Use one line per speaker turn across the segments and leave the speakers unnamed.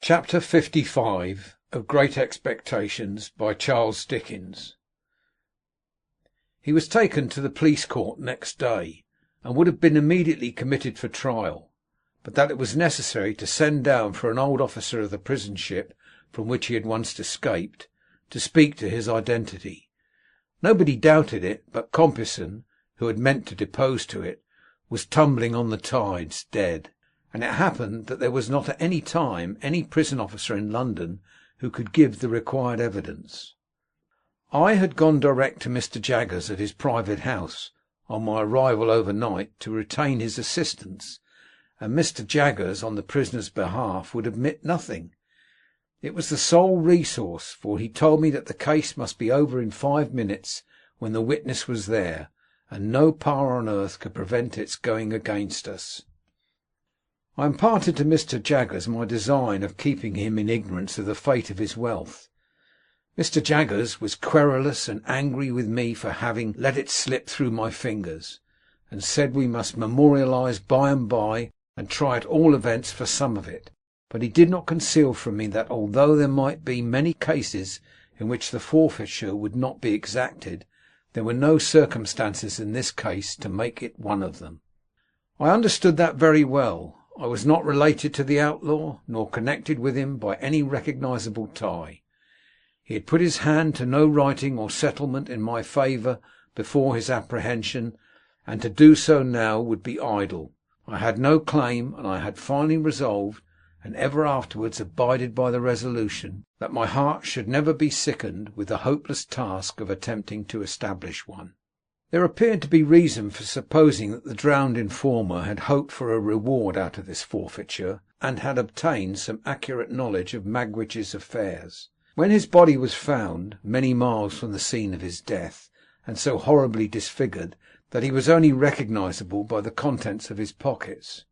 Chapter 55 of Great Expectations, by Charles Dickens. He was taken to the police court next day, and would have been immediately committed for trial, but that it was necessary to send down for an old officer of the prison ship from which he had once escaped, to speak to his identity. Nobody doubted it, but Compeyson, who had meant to depose to it, was tumbling on the tides, dead. And it happened that there was not at any time any prison officer in London who could give the required evidence. I had gone direct to Mr. Jaggers at his private house on my arrival overnight to retain his assistance, and Mr. Jaggers on the prisoner's behalf would admit nothing. It was the sole resource, for he told me that the case must be over in 5 minutes when the witness was there, and no power on earth could prevent its going against us. I imparted to Mr. Jaggers my design of keeping him in ignorance of the fate of his wealth. Mr. Jaggers was querulous and angry with me for having let it slip through my fingers, and said we must memorialise by and by, and try at all events for some of it. But he did not conceal from me that although there might be many cases in which the forfeiture would not be exacted, there were no circumstances in this case to make it one of them. I understood that very well. I was not related to the outlaw, nor connected with him by any recognisable tie. He had put his hand to no writing or settlement in my favour before his apprehension, and to do so now would be idle. I had no claim, and I had finally resolved, and ever afterwards abided by the resolution, that my heart should never be sickened with the hopeless task of attempting to establish one. There appeared to be reason for supposing that the drowned informer had hoped for a reward out of this forfeiture, and had obtained some accurate knowledge of Magwitch's affairs. When his body was found, many miles from the scene of his death, and so horribly disfigured that he was only recognisable by the contents of his pockets,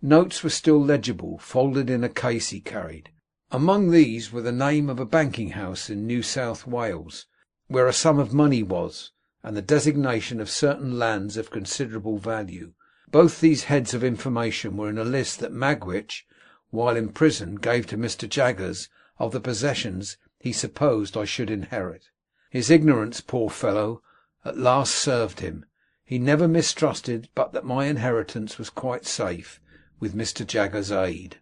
notes were still legible, folded in a case he carried. Among these were the name of a banking house in New South Wales, where a sum of money was, and the designation of certain lands of considerable value. Both these heads of information were in a list that Magwitch, while in prison, gave to Mr. Jaggers of the possessions he supposed I should inherit. His ignorance, poor fellow, at last served him. He never mistrusted but that my inheritance was quite safe, with Mr. Jaggers' aid.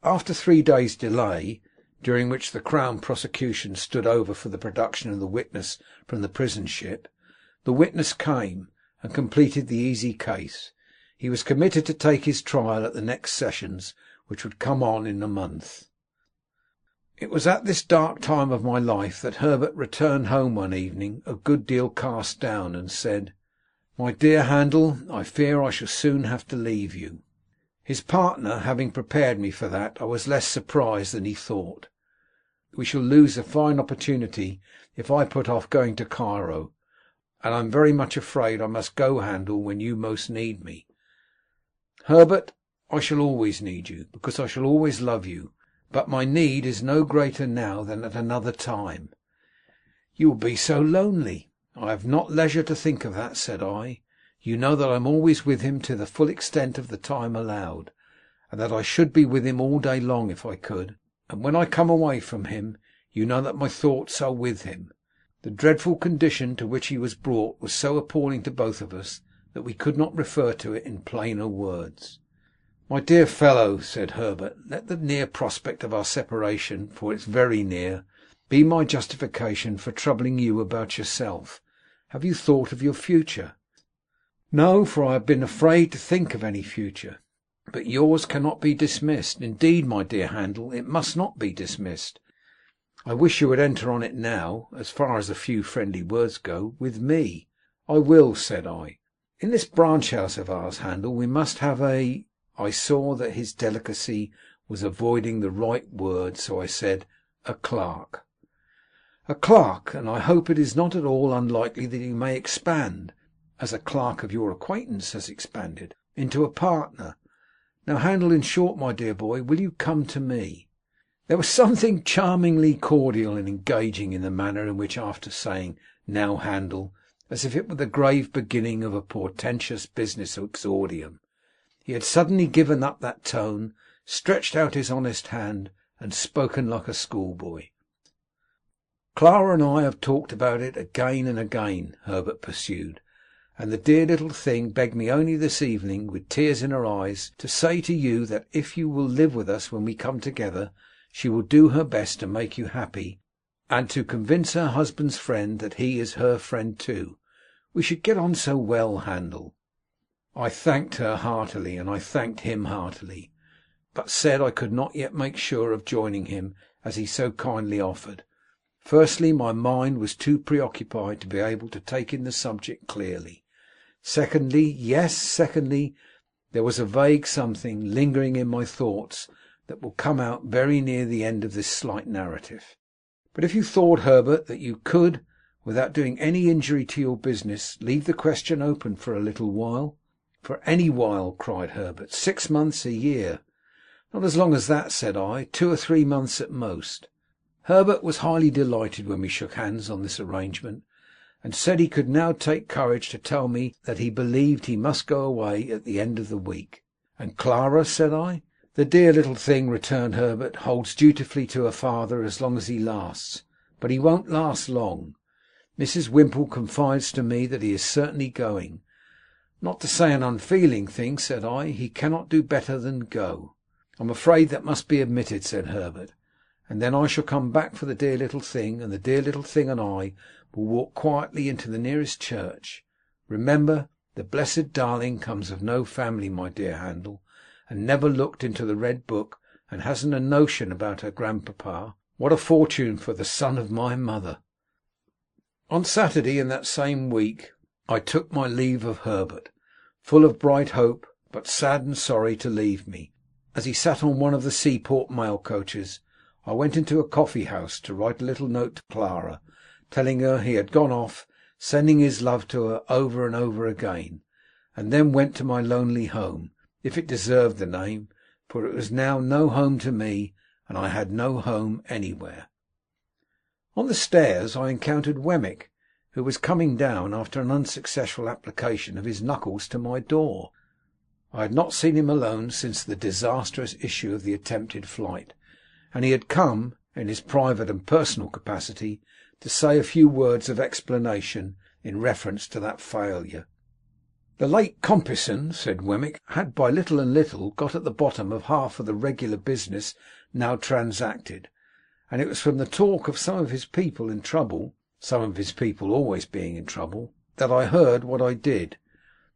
After 3 days' delay, during which the Crown prosecution stood over for the production of the witness from the prison ship, the witness came, and completed the easy case. He was committed to take his trial at the next sessions, which would come on in a month. It was at this dark time of my life that Herbert returned home one evening, a good deal cast down, and said, "My dear Handel, I fear I shall soon have to leave you." His partner having prepared me for that, I was less surprised than he thought. "We shall lose a fine opportunity if I put off going to Cairo, and I am very much afraid I must go, Handel, when you most need me." "Herbert, I shall always need you, because I shall always love you, but my need is no greater now than at another time." "You will be so lonely." "I have not leisure to think of that," said I. "You know that I am always with him to the full extent of the time allowed, and that I should be with him all day long if I could. And when I come away from him, you know that my thoughts are with him. The dreadful condition to which he was brought was so appalling to both of us that we could not refer to it in plainer words." "My dear fellow," said Herbert, "let the near prospect of our separation, for it's very near, be my justification for troubling you about yourself. Have you thought of your future?" "No, for I have been afraid to think of any future. But yours cannot be dismissed. Indeed, my dear Handel, it must not be dismissed. I wish you would enter on it now, as far as a few friendly words go, with me." "I will," said I. "In this branch house of ours, Handel, we must have a—" I saw that his delicacy was avoiding the right word, so I said, "a clerk." "A clerk, and I hope it is not at all unlikely that you may expand, as a clerk of your acquaintance has expanded, into a partner. Now, Handel, in short, my dear boy, will you come to me?" There was something charmingly cordial and engaging in the manner in which, after saying, "Now, Handel," as if it were the grave beginning of a portentous business exordium, he had suddenly given up that tone, stretched out his honest hand, and spoken like a schoolboy. "Clara and I have talked about it again and again," Herbert pursued, "and the dear little thing begged me only this evening, with tears in her eyes, to say to you that if you will live with us when we come together, she will do her best to make you happy, and to convince her husband's friend that he is her friend too. We should get on so well, Handel." I thanked her heartily, and I thanked him heartily, but said I could not yet make sure of joining him as he so kindly offered. Firstly, my mind was too preoccupied to be able to take in the subject clearly. Secondly, there was a vague something lingering in my thoughts that will come out very near the end of this slight narrative. But if you thought, Herbert, that you could, without doing any injury to your business, leave the question open for a little while—" "For any while," cried Herbert. 6 months, a year." "Not as long as that," said I. 2 or 3 months at most." Herbert was highly delighted when we shook hands on this arrangement, and said he could now take courage to tell me that he believed he must go away at the end of the week. "And Clara?" said I. "The dear little thing," returned Herbert, "holds dutifully to her father as long as he lasts, but he won't last long. Mrs. Wimple confides to me that he is certainly going. Not to say an unfeeling thing," said I, "he cannot do better than go." "I'm afraid that must be admitted," said Herbert, "and then I shall come back for the dear little thing, and the dear little thing and I will walk quietly into the nearest church. Remember, the blessed darling comes of no family, my dear Handel, and never looked into the red book, and hasn't a notion about her grandpapa. What a fortune for the son of my mother!" On Saturday in that same week I took my leave of Herbert, full of bright hope, but sad and sorry to leave me. As he sat on one of the seaport mail coaches, I went into a coffee house to write a little note to Clara, telling her he had gone off, sending his love to her over and over again, and then went to my lonely home, if it deserved the name, for it was now no home to me, and I had no home anywhere. On the stairs I encountered Wemmick, who was coming down after an unsuccessful application of his knuckles to my door. I had not seen him alone since the disastrous issue of the attempted flight, and he had come, in his private and personal capacity, to say a few words of explanation in reference to that failure. "The late Compeyson," said Wemmick, "had by little and little got at the bottom of half of the regular business now transacted, and it was from the talk of some of his people in trouble, some of his people always being in trouble, that I heard what I did.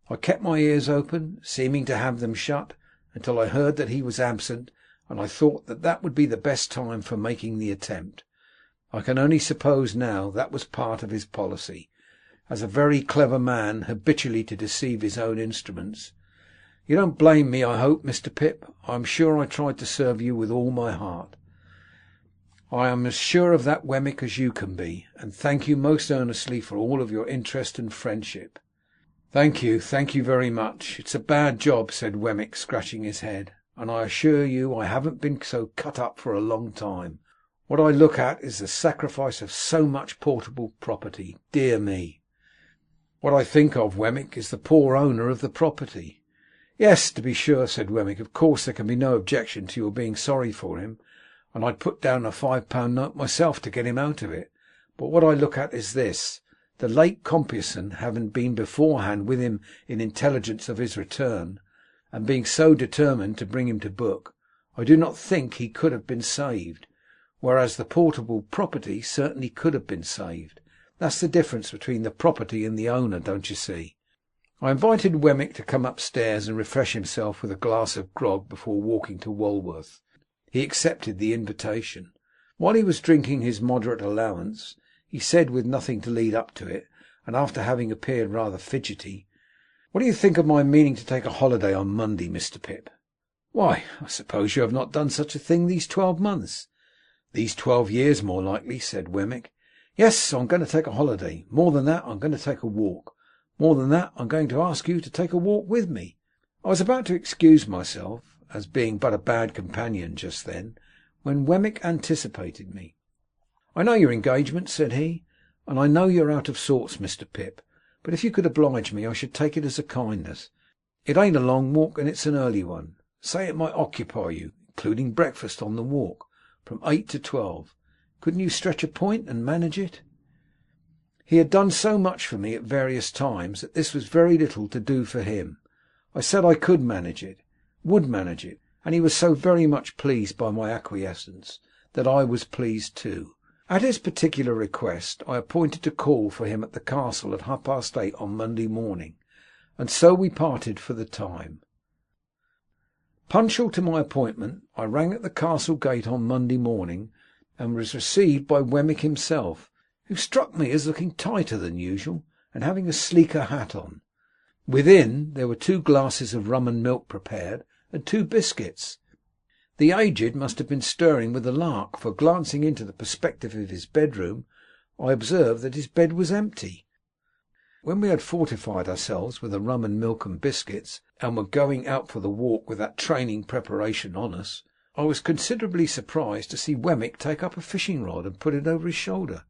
I kept my ears open, seeming to have them shut, until I heard that he was absent, and I thought that that would be the best time for making the attempt. I can only suppose now that was part of his policy, as a very clever man habitually to deceive his own instruments. You don't blame me, I hope, Mr. Pip? I am sure I tried to serve you with all my heart." "I am as sure of that, Wemmick, as you can be, and thank you most earnestly for all of your interest and friendship." Thank you very much. It's a bad job," said Wemmick, scratching his head, "and I assure you I haven't been so cut up for a long time. What I look at is the sacrifice of so much portable property. Dear me!" "What I think of, Wemmick, is the poor owner of the property." "Yes, to be sure," said Wemmick. "Of course there can be no objection to your being sorry for him, and I'd put down a £5 note myself to get him out of it. But what I look at is this. The late Compeyson having been beforehand with him in intelligence of his return, and being so determined to bring him to book, I do not think he could have been saved, whereas the portable property certainly could have been saved. That's the difference between the property and the owner, don't you see?" I invited Wemmick to come upstairs and refresh himself with a glass of grog before walking to Walworth. He accepted the invitation. While he was drinking his moderate allowance, he said, with nothing to lead up to it, and after having appeared rather fidgety, "What do you think of my meaning to take a holiday on Monday, Mr. Pip?" "Why, I suppose you have not done such a thing these 12 months?" "These 12 years, more likely," said Wemmick. "Yes, I'm going to take a holiday. More than that, I'm going to take a walk. More than that, I'm going to ask you to take a walk with me." I was about to excuse myself, as being but a bad companion just then, when Wemmick anticipated me. "I know your engagement," said he, "and I know you're out of sorts, Mr. Pip, but if you could oblige me, I should take it as a kindness. It ain't a long walk, and it's an early one. Say it might occupy you. including breakfast on the walk, from 8 to 12. Couldn't you stretch a point and manage it?" He had done so much for me at various times that this was very little to do for him. I said I could manage it, would manage it, and he was so very much pleased by my acquiescence that I was pleased too. At his particular request, I appointed a call for him at the castle at 8:30 on Monday morning, and so we parted for the time. Punctual to my appointment, I rang at the castle gate on Monday morning, and was received by Wemmick himself, who struck me as looking tighter than usual, and having a sleeker hat on. Within there were 2 glasses of rum and milk prepared, and 2 biscuits. The aged must have been stirring with a lark, for glancing into the perspective of his bedroom, I observed that his bed was empty. When we had fortified ourselves with the rum and milk and biscuits, and were going out for the walk with that training preparation on us, I was considerably surprised to see Wemmick take up a fishing rod and put it over his shoulder.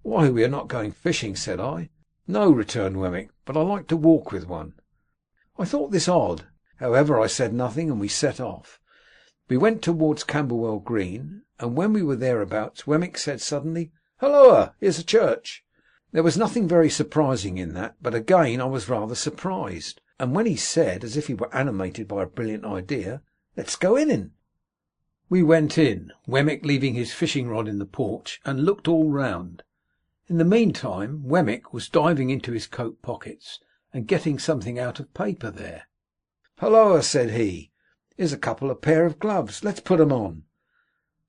"Why, we are not going fishing," said I. "No," returned Wemmick, "but I like to walk with one." I thought this odd. However, I said nothing, and we set off. We went towards Camberwell Green, and when we were thereabouts, Wemmick said suddenly, "Halloa, here's a church." There was nothing very surprising in that, but again I was rather surprised, and when he said, as if he were animated by a brilliant idea, "Let's go in," we went in, Wemmick leaving his fishing rod in the porch, and looked all round. In the meantime Wemmick was diving into his coat pockets, and getting something out of paper there. "Halloa," said he, "here's a couple of pair of gloves. Let's put 'em on."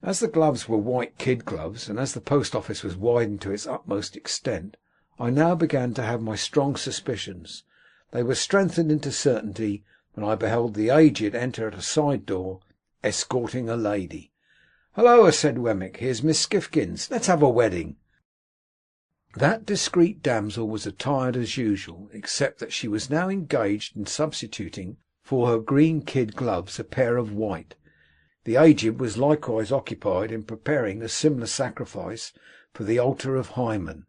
As the gloves were white kid gloves, and as the post office was widened to its utmost extent, I now began to have my strong suspicions. They were strengthened into certainty when I beheld the aged enter at a side door, escorting a lady. "Halloa," said Wemmick, "here's Miss Skiffkins. Let's have a wedding." That discreet damsel was attired as usual, except that she was now engaged in substituting for her green kid gloves a pair of white. The aged was likewise occupied in preparing a similar sacrifice for the altar of Hymen.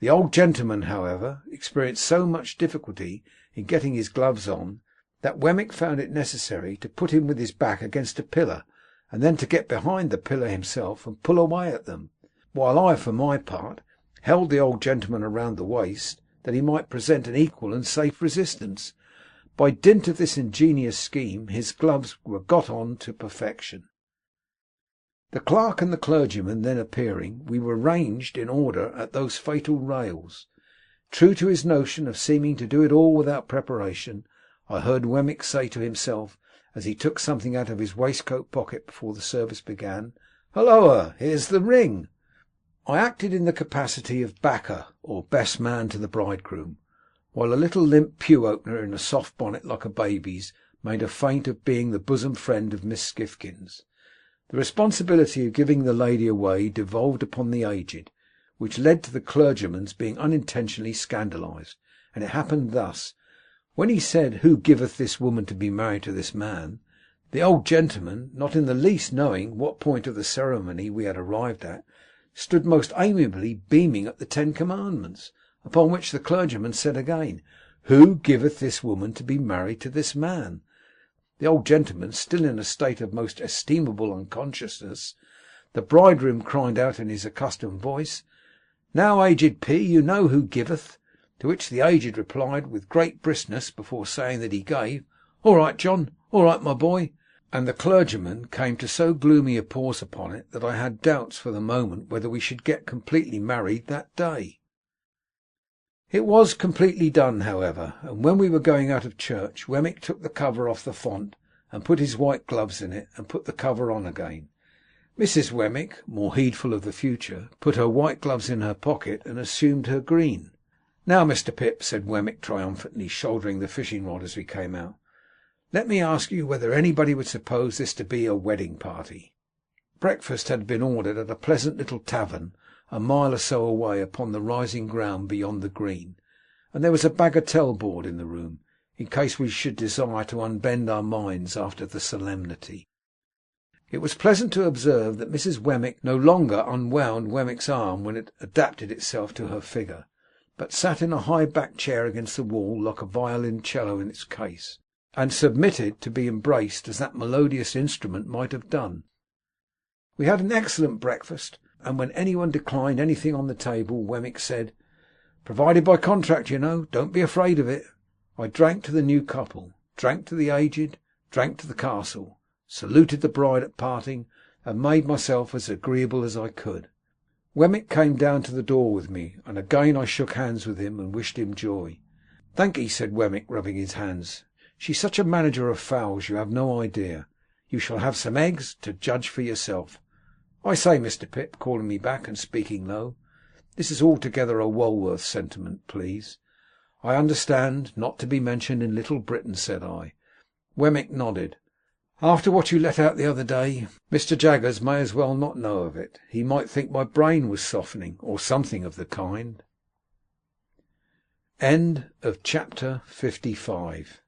The old gentleman, however, experienced so much difficulty in getting his gloves on, that Wemmick found it necessary to put him with his back against a pillar, and then to get behind the pillar himself and pull away at them, while I, for my part, held the old gentleman around the waist, that he might present an equal and safe resistance. By dint of this ingenious scheme, his gloves were got on to perfection. The clerk and the clergyman then appearing, we were ranged in order at those fatal rails. True to his notion of seeming to do it all without preparation, I heard Wemmick say to himself, as he took something out of his waistcoat pocket before the service began, "Halloa, here's the ring." I acted in the capacity of backer, or best man to the bridegroom, while a little limp pew opener in a soft bonnet like a baby's made a feint of being the bosom friend of Miss Skiffkins. The responsibility of giving the lady away devolved upon the aged, which led to the clergyman's being unintentionally scandalized, and it happened thus. When he said, "Who giveth this woman to be married to this man?" the old gentleman, not in the least knowing what point of the ceremony we had arrived at, stood most amiably beaming at the 10 Commandments, upon which the clergyman said again, "Who giveth this woman to be married to this man?" The old gentleman still in a state of most estimable unconsciousness. The bridegroom cried out in his accustomed voice, "Now, aged P, you know who giveth." To which the aged replied with great briskness, before saying that he gave, "All right, John, all right, my boy." And the clergyman came to so gloomy a pause upon it, that I had doubts for the moment whether we should get completely married that day. It was completely done, however, and when we were going out of church, Wemmick took the cover off the font, and put his white gloves in it, and put the cover on again. Mrs. Wemmick, more heedful of the future, put her white gloves in her pocket, and assumed her green. "Now, Mr. Pip," said Wemmick triumphantly, shouldering the fishing rod as we came out, "let me ask you whether anybody would suppose this to be a wedding party?" Breakfast had been ordered at a pleasant little tavern a mile or so away upon the rising ground beyond the green, and there was a bagatelle board in the room, in case we should desire to unbend our minds after the solemnity. It was pleasant to observe that Mrs. Wemmick no longer unwound Wemmick's arm when it adapted itself to her figure, but sat in a high backed chair against the wall like a violoncello in its case. and submitted to be embraced as that melodious instrument might have done. We had an excellent breakfast, and when anyone declined anything on the table, Wemmick said, "Provided by contract, you know. Don't be afraid of it." I drank to the new couple, drank to the aged, drank to the castle, saluted the bride at parting, and made myself as agreeable as I could. Wemmick came down to the door with me, and again I shook hands with him and wished him joy. "Thank'ee," said Wemmick, rubbing his hands. "She's such a manager of fowls, you have no idea. You shall have some eggs, to judge for yourself. I say, Mr. Pip," calling me back and speaking low, "this is altogether a Walworth sentiment, please." "I understand. Not to be mentioned in Little Britain," said I. Wemmick nodded. "After what you let out the other day, Mr. Jaggers may as well not know of it. He might think my brain was softening, or something of the kind." Chapter 55